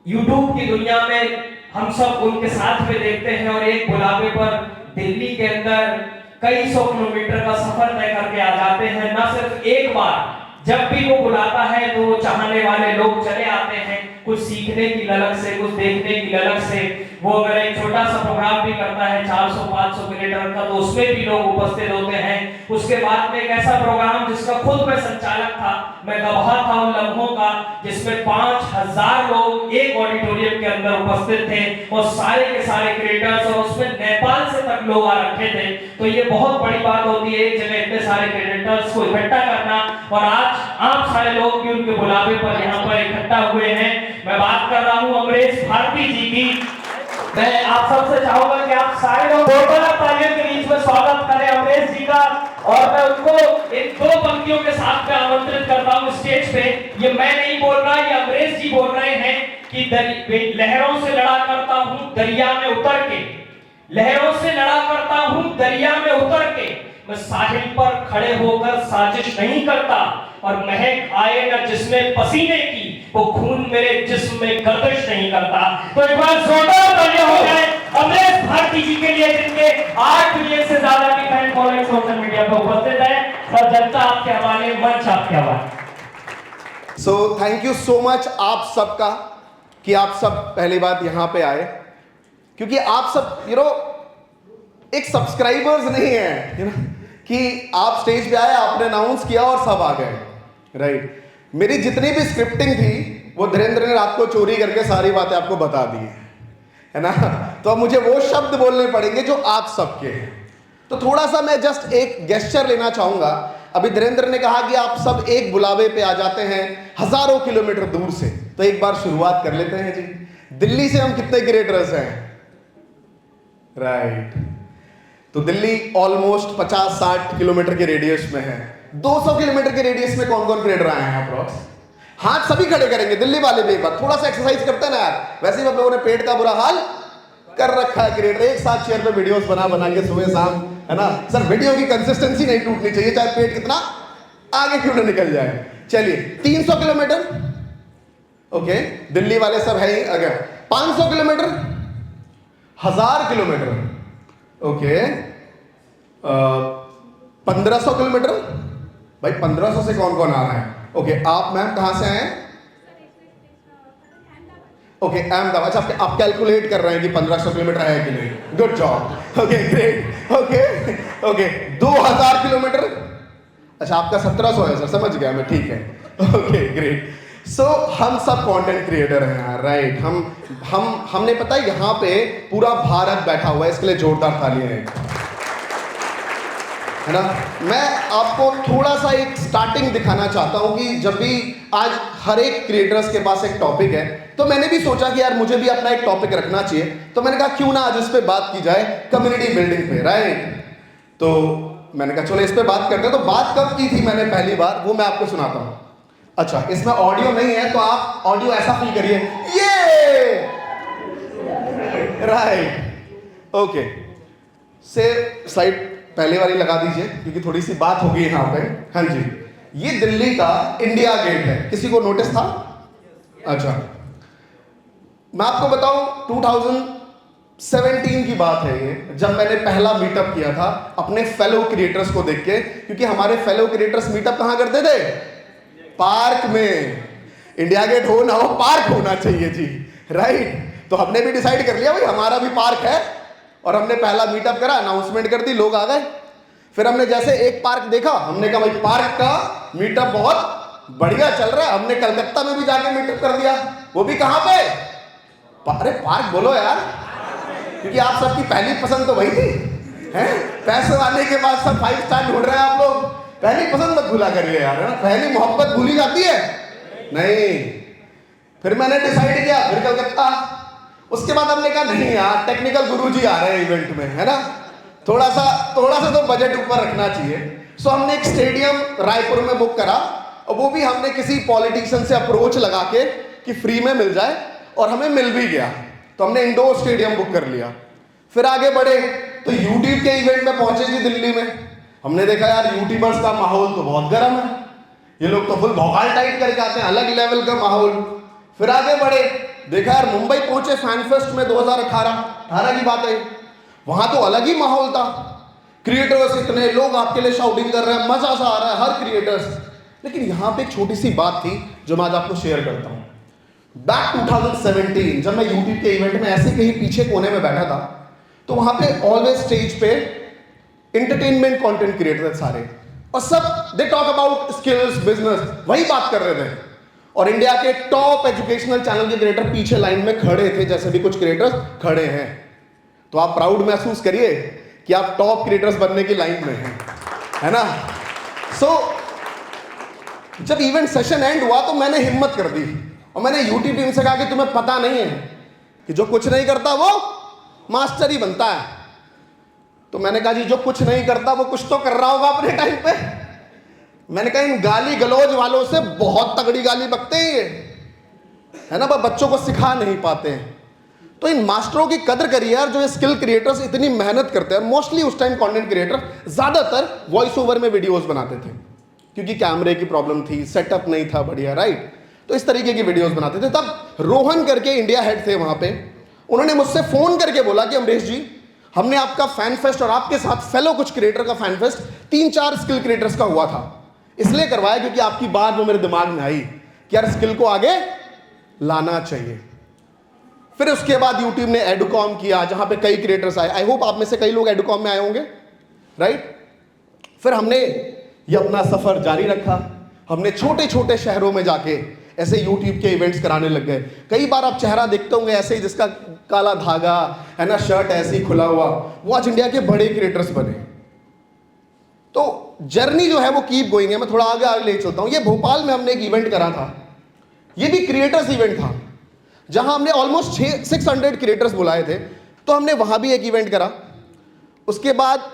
YouTube की दुनिया में हम सब उनके साथ में देखते हैं और एक बुलावे पर दिल्ली के अंदर कई सौ किलोमीटर का सफर तय करके आ जाते हैं। ना सिर्फ एक बार, जब भी वो बुलाता है तो चाहने वाले लोग चले आते हैं, कुछ सीखने की ललक से, कुछ देखने की ललक से। वो अगर एक छोटा सा प्रोग्राम भी करता है 400-500 मीटर का, तो उसमें भी लोग उपस्थित होते हैं। उसके बाद में एक ऐसा प्रोग्राम जिसका खुद मैं संचालक था, मैं गवाह था उन लम्हों का, जिसमें 5000 लोग एक ऑडिटोरियम के अंदर उपस्थित थे और सारे के सारे क्रिएटर्स, और उसमें नेपाल से तक लोग आ रखे थे। तो ये बहुत बड़ी बात होती है एक जगह इतने सारे क्रिएटर्स को इकट्ठा करना, और आज आप सारे लोग भी उनके बुलावे पर यहाँ पर इकट्ठा हुए हैं। मैं बात कर रहा हूँ अमरीश भारती जी की। मैं आप सबसे चाहूंगा कि आप सारे लोग तालियों के बीच में स्वागत करें अमरीश जी का, और मैं उनको इन दो पंक्तियों के साथ में आमंत्रित करता हूँ स्टेज पे। ये मैं नहीं बोल रहा, ये अमरीश जी बोल रहे हैं कि लहरों से लड़ा करता हूँ दरिया में उतर के, लहरों से लड़ा करता हूँ दरिया में उतर के, मैं साहिल पर खड़े होकर साजिश नहीं करता, और महक आए न जिसमें पसीने की, वो खून मेरे जिस्म में गर्दिश नहीं करता। तो एक बार जोरदार तालियां हो जाए अमरीश भारती जी के लिए, जिनके 8 मिलियन से ज्यादा की फैन फॉलोइंग सोशल मीडिया पर उपस्थित है। सर, जनता आपके हवाले, मंच आपके हवाले। So thank you so much आप सबका कि आप सब पहली बात यहाँ पे आए, क्योंकि आप सब एक सब्सक्राइबर्स नहीं है कि आप स्टेज पे आए, आपने अनाउंस किया और सब आ गए, राइट। मेरी जितनी भी स्क्रिप्टिंग थी वो धीरेन्द्र ने रात को चोरी करके सारी बातें आपको बता दी है ना। तो अब मुझे वो शब्द बोलने पड़ेंगे जो आप सबके हैं। तो थोड़ा सा मैं जस्ट एक गेस्चर लेना चाहूंगा। अभी धीरेन्द्र ने कहा कि आप सब एक बुलावे पे आ जाते हैं हजारों किलोमीटर दूर से, तो एक बार शुरुआत कर लेते हैं जी। दिल्ली से हम कितने क्रिएटर्स हैं, राइट। तो दिल्ली ऑलमोस्ट 50-60 किलोमीटर के रेडियस में है। 200 किलोमीटर के रेडियस में कौन कौन क्रिएटर आए हैं अप्रॉक्स? हाथ सभी खड़े करेंगे, दिल्ली वाले भी एक बार थोड़ा सा एक्सरसाइज करते हैं ना यार। वैसे ही हम लोगों ने पेट का बुरा हाल कर रखा है, क्रिएटर एक साथ चेयर पे वीडियोस बना के सुबह शाम, है ना सर। वीडियो की कंसिस्टेंसी नहीं टूटनी चाहिए, चाहे पेट कितना आगे क्यों ना निकल जाए। चलिए 300 किलोमीटर, ओके, दिल्ली वाले सब है ही। अगर 500 किलोमीटर, 1000 किलोमीटर, ओके, 1500 किलोमीटर, भाई 1500 से कौन कौन आ रहा है? ओके, आप मैम कहां से आए? ओके, अहमदाबाद। अच्छा, आप कैलकुलेट कर रहे हैं कि 1500 किलोमीटर है कि नहीं। Good job, okay great. Okay 2000 kilometre, अच्छा आपका 1700 है सर, समझ गया मैं, ठीक है, ओके ग्रेट। सो हम सब कंटेंट क्रिएटर हैं यार, राइट। हमने पता है यहाँ पे पूरा भारत बैठा हुआ है, इसके लिए जोरदार तालियां हैं, है ना। मैं आपको थोड़ा सा एक स्टार्टिंग दिखाना चाहता हूँ कि जब भी आज हर एक क्रिएटर्स के पास एक टॉपिक है, तो मैंने भी सोचा कि यार मुझे भी अपना एक टॉपिक रखना चाहिए। तो मैंने कहा क्यों ना आज इस पे बात की जाए, कम्युनिटी बिल्डिंग पे, राइट। तो मैंने कहा चलो इस पे बात करते हैं। तो बात कब की थी मैंने पहली बार, वो मैं आपको सुनाता हूँ। अच्छा, इसमें ऑडियो नहीं है तो आप ऑडियो ऐसा फील करिए, ये राइट, ओके। से स्लाइड पहले वाली लगा दीजिए क्योंकि थोड़ी सी बात होगी यहाँ पे। हाँ जी, ये दिल्ली का इंडिया गेट है, किसी को नोटिस था? अच्छा, मैं आपको बताऊं 2017 की बात है ये, जब मैंने पहला मीटअप किया था अपने फेलो क्रिएटर्स को देख के, क्योंकि हमारे फेलो क्रिएटर्स मीटअप कहाँ करते थे? पार्क में। इंडिया गेट हो ना हो, पार्क होना चाहिए जी, राइट। तो हमने भी डिसाइड कर लिया भाई हमारा भी पार्क है, और हमने पहला मीटअप करा, अनाउंसमेंट कर दी, लोग आ गए। फिर हमने जैसे एक पार्क देखा, हमने कहा भाई पार्क का मीटअप बहुत बढ़िया चल रहा है। हमने कलकत्ता में भी जाके मीटअप कर दिया, वो भी कहां पे? अरे पार्क बोलो यार, क्योंकि आप सबकी पहली पसंद तो वही थी, हैं? पैसे आने के बाद सब 5 स्टार ढूंढ रहे हैं आप लोग। पहली पसंद मत भूला करिए यार, पहली मोहब्बत भूली जाती है नहीं। फिर मैंने डिसाइड किया, फिर कलकत्ता। उसके बाद हमने कहा नहीं यार, टेक्निकल गुरुजी आ रहे हैं इवेंट में, है ना, थोड़ा सा तो बजट ऊपर रखना चाहिए। सो हमने एक स्टेडियम रायपुर में बुक करा, और वो भी हमने किसी पॉलिटिशियन से अप्रोच लगा के कि फ्री में मिल जाए, और हमें मिल भी गया। तो हमने इंडोर स्टेडियम बुक कर लिया। फिर आगे बढ़े तो यूट्यूब के इवेंट में पहुंचे जी दिल्ली में। हमने देखा यार यूट्यूबर्स का माहौल तो बहुत गर्म है, ये लोग तो फुल भौकाल टाइट करके आते हैं, अलग लेवल का माहौल। फिर आगे बढ़े, देखा यार मुंबई पहुंचे फैन फेस्ट में 2018 की बात है। वहां तो अलग ही माहौल था, क्रिएटर्स इतने लोग आपके लिए शाउटिंग कर रहे हैं, मजा सा आ रहा है हर क्रिएटर्स। लेकिन यहां पे एक छोटी सी बात थी जो मैं आज आपको शेयर करता हूं। बैक 2017 जब मैं यूट्यूब के इवेंट में ऐसे कहीं पीछे कोने में बैठा था, तो वहां पे ऑलवेज स्टेज पे एंटरटेनमेंट कंटेंट क्रिएटर सारे, और सब they talk about skills business, वही बात कर रहे थे। और इंडिया के टॉप एजुकेशनल चैनल के क्रिएटर पीछे लाइन में खड़े थे, जैसे भी कुछ क्रिएटर्स खड़े हैं। तो आप प्राउड महसूस करिए कि आप टॉप क्रिएटर्स बनने की लाइन में हैं, है ना। जब इवेंट सेशन एंड हुआ तो मैंने हिम्मत कर दी और मैंने यूट्यूब टीम से कहा कि तुम्हें पता नहीं है कि जो कुछ नहीं करता वो मास्टर ही बनता है। तो मैंने कहा जी जो कुछ नहीं करता वो कुछ तो कर रहा होगा अपने टाइम पे। मैंने कहा इन गाली गलौज वालों से बहुत तगड़ी गाली बकते हैं ये, है ना, पर बच्चों को सिखा नहीं पाते हैं। तो इन मास्टरों की कदर करिए यार, जो ये स्किल क्रिएटर्स इतनी मेहनत करते हैं। मोस्टली उस टाइम कंटेंट क्रिएटर ज्यादातर वॉइस ओवर में वीडियोस बनाते थे, क्योंकि कैमरे की प्रॉब्लम थी, सेटअप नहीं था बढ़िया, राइट। तो इस तरीके की वीडियोस बनाते थे। तब रोहन करके इंडिया हेड थे वहां पे, उन्होंने मुझसे फोन करके बोला कि अमरीश जी, हमने आपका फैन फेस्ट और आपके साथ फेलो कुछ क्रिएटर का फैन फेस्ट 3-4 स्किल क्रिएटर्स का हुआ था, इसलिए करवाया क्योंकि आपकी बात वो मेरे दिमाग में आई कि यार स्किल को आगे लाना चाहिए। फिर उसके बाद यूट्यूब ने एडुकॉम किया, जहां पे कई क्रिएटर्स आए। आई होप आप में से कई लोग एडुकॉम में आए होंगे, राइट। फिर हमने ये अपना सफर जारी रखा। हमने छोटे छोटे शहरों में जाके ऐसे यूट्यूब के इवेंट्स कराने लग गए। कई बार आप चेहरा देखते होंगे ऐसे ही, जिसका काला धागा है ना, शर्ट ऐसे ही खुला हुआ, वो आज इंडिया के बड़े क्रिएटर्स बने। तो जर्नी जो है वो कीप गोइंग है। मैं थोड़ा आगे ले चलता हूं। ये भोपाल में हमने एक इवेंट करा था, ये भी क्रिएटर्स इवेंट था, जहां हमने ऑलमोस्ट 600 क्रिएटर्स बुलाए थे। तो हमने वहां भी एक इवेंट करा। उसके बाद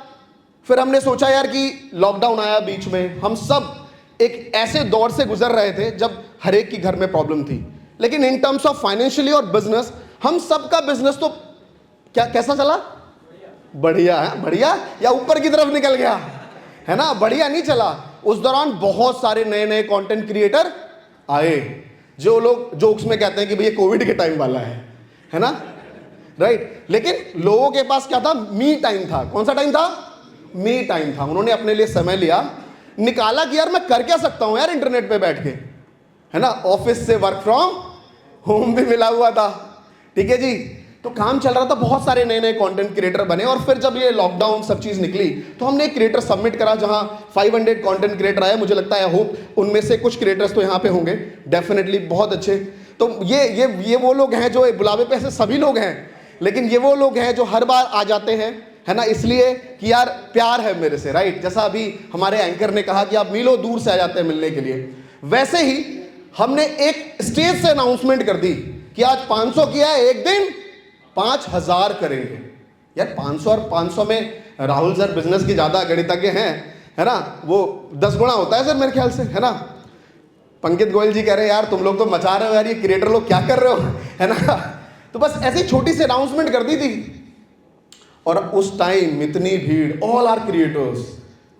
फिर हमने सोचा यार कि लॉकडाउन आया बीच में, हम सब एक ऐसे दौर से गुजर रहे थे जब हर एक की घर में प्रॉब्लम थी। लेकिन इन टर्म्स ऑफ फाइनेंशियली और बिजनेस, हम सबका बिजनेस तो कैसा चला? बढ़िया है, बढ़िया या ऊपर की तरफ निकल गया, है ना, बढ़िया नहीं चला। उस दौरान बहुत सारे नए नए कंटेंट क्रिएटर आए, जो लोग जोक्स में कहते हैं कि भैया कोविड के टाइम वाला है ना, राइट। लेकिन लोगों के पास क्या था? मी टाइम था। कौन सा टाइम था? मी टाइम था। उन्होंने अपने लिए समय लिया, निकाला कि यार मैं कर क्या सकता हूं यार इंटरनेट पे बैठ के, है ना। ऑफिस से वर्क फ्रॉम होम भी मिला हुआ था, ठीक है जी। तो काम चल रहा था, बहुत सारे नए नए कंटेंट क्रिएटर बने। और फिर जब ये लॉकडाउन सब चीज निकली तो हमने एक क्रिएटर सबमिट करा, जहां 500 कंटेंट क्रिएटर आए। मुझे लगता है, होप उनमें से कुछ क्रिएटर्स तो यहाँ पे होंगे, डेफिनेटली बहुत अच्छे। तो ये वो लोग हैं जो बुलावे पे ऐसे सभी लोग हैं, लेकिन ये वो लोग हैं जो हर बार आ जाते हैं, है ना, इसलिए कि यार प्यार है मेरे से, राइट। जैसा अभी हमारे एंकर ने कहा कि आप मीलों दूर से आ जाते हैं मिलने के लिए, वैसे ही हमने एक स्टेज से अनाउंसमेंट कर दी कि आज 500 किया है, एक दिन 5000 करेंगे। यार 500 और 500 में राहुल सर बिजनेस की ज्यादा गणितज्ञ हैं, है ना, वो 10 गुना होता है सर मेरे ख्याल से, है ना। पंकित गोयल जी कह रहे हैं यार तुम लोग तो मचा रहे हो यार, ये क्रिएटर लोग क्या कर रहे हो, है ना। तो बस ऐसी छोटी सी अनाउंसमेंट कर दी थी, और उस टाइम इतनी भीड़, ऑल आर क्रिएटर्स,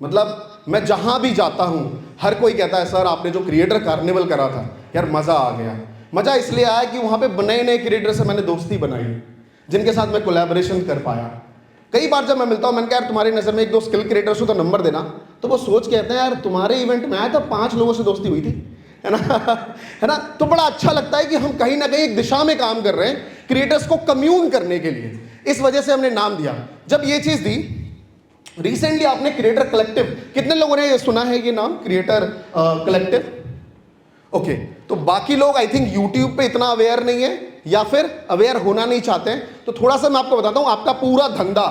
मतलब मैं जहां भी जाता हूं हर कोई कहता है सर आपने जो क्रिएटर कार्निवल करा था यार मजा आ गया। मजा इसलिए आया कि वहां पे नए नए क्रिएटर से मैंने दोस्ती बनाई, जिनके साथ मैं कोलैबोरेशन कर पाया। कई बार जब मैं मिलता हूं, मैंने कहा यार तुम्हारी नजर में एक दो स्किल क्रिएटर्स हो तो नंबर देना, तो वो सोच के कहते हैं यार तुम्हारे इवेंट में आया था 5 लोगों से दोस्ती हुई थी, है ना, है ना। तो बड़ा अच्छा लगता है कि हम कहीं ना कहीं एक दिशा में काम कर रहे हैं, क्रिएटर्स को कम्यून करने के लिए। इस वजह से हमने नाम दिया। जब ये चीज दी, रिसेंटली आपने क्रिएटर कलेक्टिव, कितने लोगों ने सुना है ये नाम, क्रिएटर कलेक्टिव? ओके, तो बाकी लोग आई थिंक यूट्यूब पे इतना अवेयर नहीं है, या फिर अवेयर होना नहीं चाहते हैं। तो थोड़ा सा मैं आपको बताता हूं, आपका पूरा धंधा,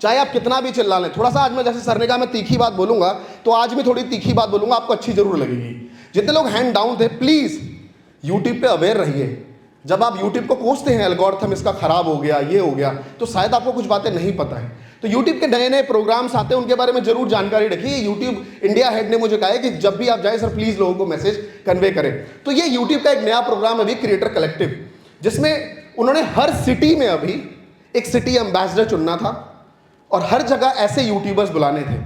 चाहे आप कितना भी चिल्ला लें, थोड़ा सा आज मैं, जैसे सर ने कहा मैं तीखी बात बोलूंगा, तो आज भी थोड़ी तीखी बात बोलूंगा, आपको अच्छी जरूर लगेगी। जितने लोग हैंड डाउन थे, प्लीज यूट्यूब पे अवेयर रहिए। जब आप यूट्यूब को कोसते हैं एल्गोरिथम इसका खराब हो गया, ये हो गया, तो शायद आपको कुछ बातें नहीं पता है। तो यूट्यूब के नए नए प्रोग्राम्स आते हैं, उनके बारे में जरूर जानकारी रखिए। यूट्यूब इंडिया हेड ने मुझे कहा है कि जब भी आप जाए सर प्लीज लोगों को मैसेज कन्वे करें। तो ये यूट्यूब का एक नया प्रोग्राम अभी, क्रिएटर कलेक्टिव, जिसमें उन्होंने हर सिटी में अभी एक सिटी एम्बेसडर चुनना था और हर जगह ऐसे यूट्यूबर्स बुलाने थे।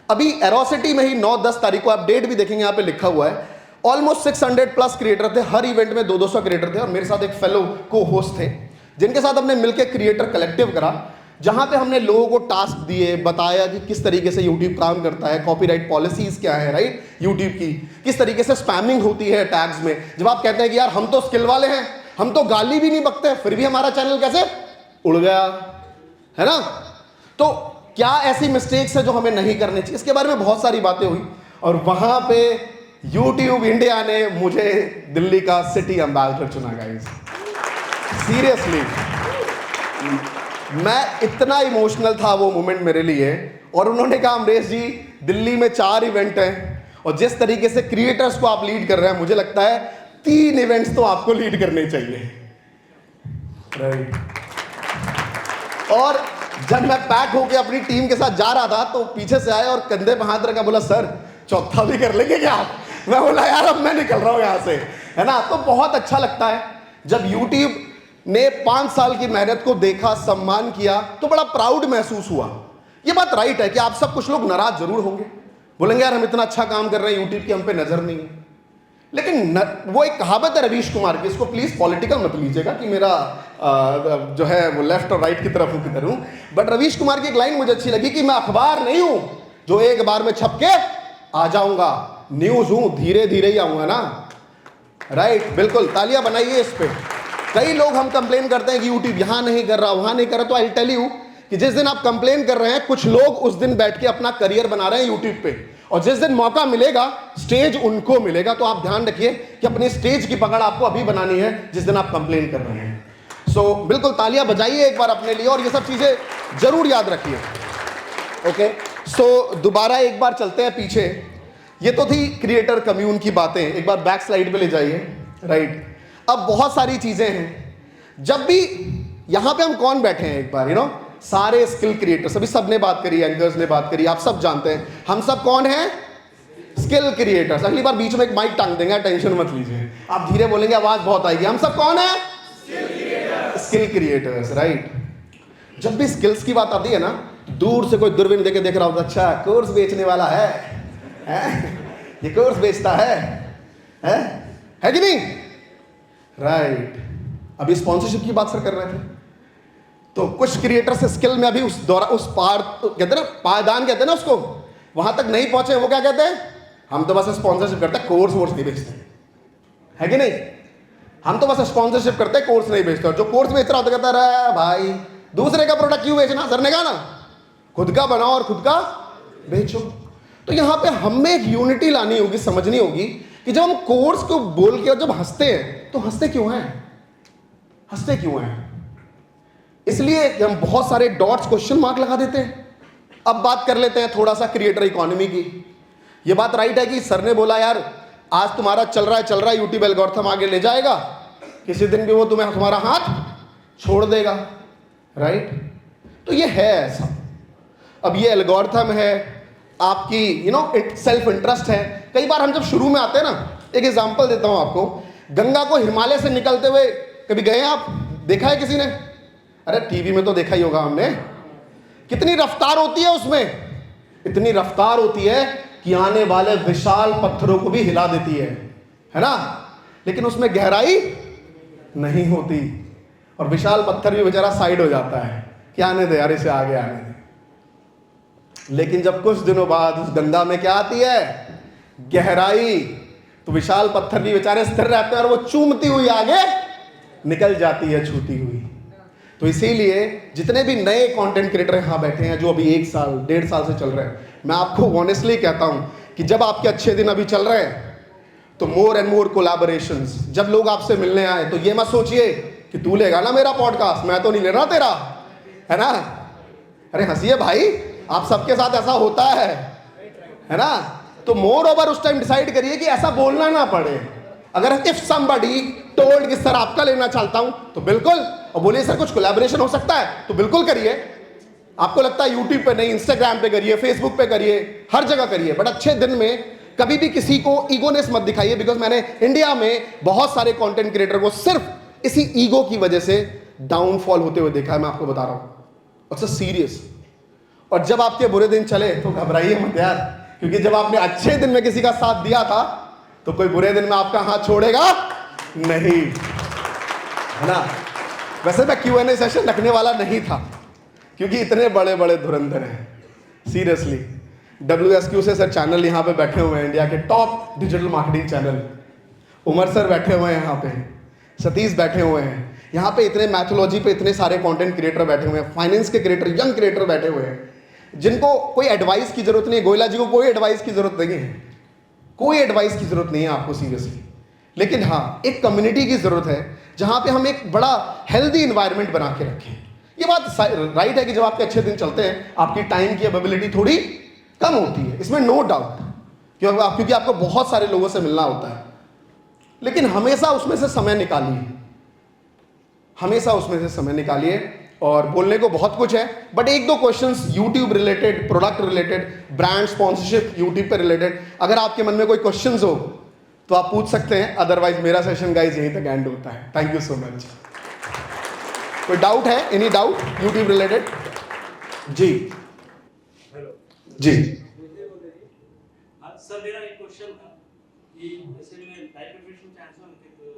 अभी एरोसिटी में ही 9-10 तारीख को, आप डेट भी देखेंगे यहाँ पे लिखा हुआ है, ऑलमोस्ट 600 प्लस क्रिएटर थे, हर इवेंट में 200 क्रिएटर थे, और मेरे साथ एक फेलो को होस्ट थे जिनके साथ हमने मिलकर क्रिएटर कलेक्टिव करा, जहां पे हमने लोगों को टास्क दिए, बताया कि किस तरीके से यूट्यूब काम करता है, कॉपीराइट पॉलिसीज क्या है, राइट, यूट्यूब की किस तरीके से स्पैमिंग होती है टैग्स में। जब आप कहते हैं कि यार हम तो स्किल वाले हैं, हम तो गाली भी नहीं बकते, फिर भी हमारा चैनल कैसे उड़ गया, है ना। तो क्या ऐसी मिस्टेक्स है जो हमें नहीं करनी चाहिए, इसके बारे में बहुत सारी बातें हुई, और वहां पे यूट्यूब इंडिया ने मुझे दिल्ली का सिटी एम्बेसडर चुना गाइस। सीरियसली मैं इतना इमोशनल था वो मोमेंट मेरे लिए, और उन्होंने कहा अमरेश जी दिल्ली में 4 इवेंट हैं, और जिस तरीके से क्रिएटर्स को आप लीड कर रहे हैं, मुझे लगता है 3 इवेंट्स तो आपको लीड करने चाहिए, राइट। और जब मैं पैक होके अपनी टीम के साथ जा रहा था तो पीछे से आए और कंधे पे हाथ रखा, बोला सर चौथा भी कर लेंगे क्या आप? मैं बोला यार अब मैं निकल रहा हूं यहां से, है ना। तो बहुत अच्छा लगता है जब यूट्यूब ने 5 साल की मेहनत को देखा, सम्मान किया, तो बड़ा प्राउड महसूस हुआ। ये बात राइट है कि आप सब कुछ लोग नाराज जरूर होंगे, बोलेंगे यार हम इतना अच्छा काम कर रहे हैं, यूट्यूब की हम पे नजर नहीं है। लेकिन वो एक कहावत है रवीश कुमार की, इसको प्लीज पॉलिटिकल मत लीजिएगा कि मेरा जो है वो लेफ्ट और राइट की तरफ हूं किधर हूं, बट रवीश कुमार की एक लाइन मुझे अच्छी लगी कि मैं अखबार नहीं हूं जो एक बार में छप के आ जाऊंगा, न्यूज हूं धीरे धीरे ही आऊंगा ना, राइट। बिल्कुल, तालियां बनाइए इस पे। कई लोग हम कंप्लेन करते हैं कि यूट्यूब यहां नहीं कर रहा, वहां नहीं कर रहा, तो आई टेल यू कि जिस दिन आप कंप्लेन कर रहे हैं, कुछ लोग उस दिन बैठ के अपना करियर बना रहे हैं यूट्यूब पे, और जिस दिन मौका मिलेगा स्टेज उनको मिलेगा। तो आप ध्यान रखिए कि अपनी स्टेज की पकड़ आपको अभी बनानी है जिस दिन आप कंप्लेन कर रहे हैं। सो बिल्कुल तालियां बजाइए एक बार अपने लिए, और ये सब चीजें जरूर याद रखिए, ओके। सो दोबारा एक बार चलते हैं पीछे। ये तो थी क्रिएटर कम्यून की बातें, एक बार बैक स्लाइड पे ले जाइए, राइट। अब बहुत सारी चीजें हैं, जब भी यहां पे हम कौन बैठे हैं, एक बार सारे स्किल क्रिएटर्स, अभी सबने बात करी, एंकर्स ने बात करी, आप सब जानते हैं हम सब कौन हैं, स्किल क्रिएटर्स। अगली बार बीच में एक माइक टांग देंगे, टेंशन मत लीजिए, आप धीरे बोलेंगे आवाज बहुत आएगी। हम सब कौन है, स्किल क्रिएटर्स, राइट। जब भी स्किल्स की बात आती है ना, दूर से कोई दूरबीन देके देख रहा होता, अच्छा कोर्स बेचने वाला है? ये कोर्स बेचता है कि नहीं, राइट। अभी स्पॉन्सरशिप की बात सर कर रहे थे, तो कुछ क्रिएटर से स्किल में अभी उस पार कहते हैं ना, पायदान कहते हैं ना उसको, वहां तक नहीं पहुंचे। वो क्या कहते हैं, हम तो बस स्पॉन्सरशिप करते हैं, कोर्स वोर्स नहीं बेचते, है कि नहीं। हम तो बस स्पॉन्सरशिप करते हैं, कोर्स नहीं बेचते। और जो कोर्स बेच रहा होता कहता है भाई दूसरे का प्रोडक्ट क्यों बेचना, सर ने कहा ना खुद का बनाओ और खुद का बेचो। तो यहां पे हमें एक यूनिटी लानी होगी, समझनी होगी कि जब हम कोर्स को बोल के और जब हंसते हैं तो हंसते क्यों हैं, हंसते क्यों हैं? इसलिए कि हम बहुत सारे डॉट्स, क्वेश्चन मार्क लगा देते हैं। अब बात कर लेते हैं थोड़ा सा क्रिएटर इकोनॉमी की। ये बात राइट है कि सर ने बोला यार आज तुम्हारा चल रहा है यूट्यूब एल्गोरिथम आगे ले जाएगा, किसी दिन भी वो तुम्हारा हाथ छोड़ देगा, राइट। तो ये है ऐसा। अब ये एल्गोरिथम है, आपकी सेल्फ इंटरेस्ट है। कई बार हम जब शुरू में आते हैं ना, एक एग्जांपल देता हूं आपको, गंगा को हिमालय से निकलते हुए कभी गए आप, देखा है किसी ने? अरे टीवी में तो देखा ही होगा हमने। कितनी रफ्तार होती है उसमें, इतनी रफ्तार होती है कि आने वाले विशाल पत्थरों को भी हिला देती है ना। लेकिन उसमें गहराई नहीं होती, और विशाल पत्थर भी बेचारा साइड हो जाता है कि आने दे यार, इसे आगे आने दे। लेकिन जब कुछ दिनों बाद उस गंगा में क्या आती है, गहराई, तो विशाल पत्थर भी बेचारे स्थिर रहते हैं और वो चूमती हुई आगे निकल जाती है, छूती हुई। तो इसीलिए जितने भी नए कंटेंट क्रिएटर यहां बैठे हैं, जो अभी 1 साल 1.5 साल से चल रहे हैं, मैं आपको ऑनेस्टली कहता हूं कि जब आपके अच्छे दिन अभी चल रहे हैं तो मोर एंड मोर कोलैबोरेशंस, जब लोग आपसे मिलने आए तो ये मत सोचिए कि तू लेगा ना मेरा पॉडकास्ट, मैं तो नहीं ले रहा तेरा, है ना। अरे हंसिए भाई, आप सबके साथ ऐसा होता है ना। तो मोर ओवर उस टाइम डिसाइड करिए कि ऐसा बोलना ना पड़े। अगर इफ समबडी टोल्ड कि सर आपका लेना चाहता हूं तो बिल्कुल, और बोलिए सर कुछ कोलैबोरेशन हो सकता है तो बिल्कुल करिए। आपको लगता है यूट्यूब पे नहीं, इंस्टाग्राम पे करिए, फेसबुक पे करिए, हर जगह करिए, बट अच्छे दिन में कभी भी किसी को ईगोनेस मत दिखाइए। बिकॉज मैंने इंडिया में बहुत सारे कंटेंट क्रिएटर को सिर्फ इसी ईगो की वजह से डाउनफॉल होते हुए देखा है। मैं आपको बता रहा हूं, अच्छा सीरियस। और जब आपके बुरे दिन चले तो घबराइए मत यार, क्योंकि जब आपने अच्छे दिन में किसी का साथ दिया था तो कोई बुरे दिन में आपका हाथ छोड़ेगा नहीं, है ना। वैसे मैं Q&A सेशन रखने वाला नहीं था, क्योंकि इतने बड़े बड़े धुरंधर हैं, सीरियसली। WSQ से सर चैनल यहाँ पे बैठे हुए हैं, इंडिया के top digital marketing channel. Umar sir बैठे हुए हैं यहाँ पे, सतीश बैठे हुए हैं यहाँ पे, इतने मैथोलॉजी पे इतने सारे कंटेंट क्रिएटर बैठे हुए हैं, फाइनेंस के क्रिएटर, यंग क्रिएटर बैठे हुए हैं, जिनको कोई एडवाइस की जरूरत नहीं है। गोयला जी को कोई एडवाइस की जरूरत नहीं है, कोई एडवाइस की जरूरत नहीं है आपको सीरियसली। लेकिन हाँ, एक कम्युनिटी की जरूरत है जहाँ पे हम एक बड़ा हेल्दी इन्वायरमेंट बना के रखें। ये बात राइट है कि जब आपके अच्छे दिन चलते हैं, आपकी टाइम की अवेलेबिलिटी थोड़ी कम होती है, इसमें नो डाउट, क्योंकि आपको बहुत सारे लोगों से मिलना होता है। लेकिन हमेशा उसमें से समय निकालिए, हमेशा उसमें से समय निकालिए। और बोलने को बहुत कुछ है, बट एक दो questions YouTube related, product related, brand sponsorship YouTube पे रिलेटेड, अगर आपके मन में कोई क्वेश्चंस हो तो आप पूछ सकते हैं। अदरवाइज मेरा सेशन गाइस यहीं तक एंड होता है। Thank you so much. कोई डाउट है, एनी डाउट यूट्यूब रिलेटेड? जी जी सर, मेरा एक क्वेश्चन था कि जैसे मैं लाइफ प्रिपरेशन चाहता हूँ,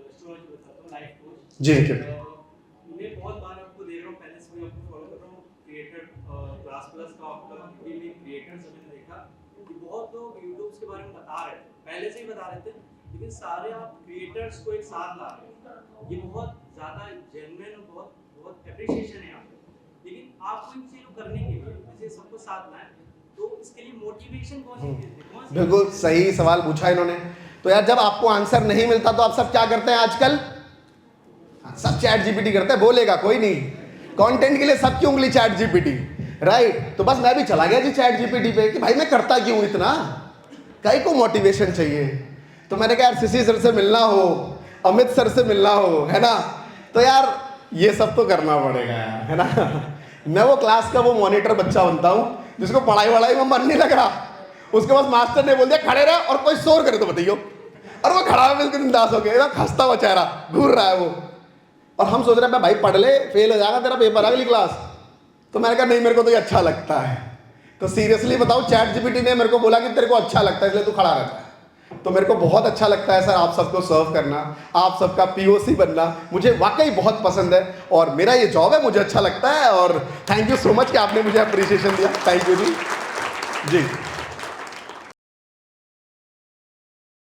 एस्ट्रोलॉजी बताता हूँ, लाइफ कोच जी। मैं बहुत बार आपको देख रहा हूँ, पहले से मैं आपको फॉलो कर रहा हूँ, क्रिएटर क्लास प्लस का आपका क्रिएटर्स मैंने देखा कि बहुत लोग यूट्यूब के बारे में बता रहे थे, पहले से ही बता रहे थे, लेकिन सारे आप क्रिएटर्स को एक साथ ला रहे हो। ये बहुत ज़्यादा जेन्युइन और बहुत एप्रिशिएशन है आपको, लेकिन आपको इन चीज़ों को करने के लिए जैसे सबको साथ लाएं, तो इसके लिए मोटिवेशन कौन सी चीज़ है? बिल्कुल सही सवाल पूछा इन्होंने। तो यार, जब आपको आंसर नहीं मिलता तो आप सब क्या करते हैं आजकल? सब चैट जीपीटी करते हैं, बोलेगा कोई नहीं। कंटेंट के लिए सबकी उंगली चैट जीपीटी, राइट। तो बस मैं भी चला गया जी चैट जीपीटी पे कि भाई मैं करता क्यों इतना, कई को मोटिवेशन चाहिए। तो मैंने कहा यार, शशि सर से मिलना हो, अमित सर से मिलना हो, है ना, तो यार ये सब तो करना पड़ेगा यार, है ना। मैं वो क्लास का वो मॉनिटर बच्चा बनता हूँ जिसको पढ़ाई वढ़ाई में मन नहीं लग रहा, उसके पास मास्टर ने बोल दिया खड़े रहे और कोई शोर करे तो बताइयो, और वो खड़ा है बिल्कुल बिंदास हो गया, खस्ता हुआ चेहरा, घूर रहा है वो। और हम सोच रहे हैं भाई पढ़ ले, फेल हो जाएगा तेरा पेपर अगली क्लास। तो मैंने कहा नहीं, मेरे को तो ये अच्छा लगता है। तो सीरियसली बताओ, चैट जीपीटी ने मेरे को बोला कि तेरे को अच्छा लगता है इसलिए तू खड़ा रहता है। तो मेरे को बहुत अच्छा लगता है सर आप सबको सर्व करना, आप सबका पीओसी बनना मुझे वाकई बहुत पसंद है, और मेरा ये जॉब है, मुझे अच्छा लगता है। और थैंक यू सो मच कि आपने मुझे अप्रिसिएशन दिया। Thank you ji. जी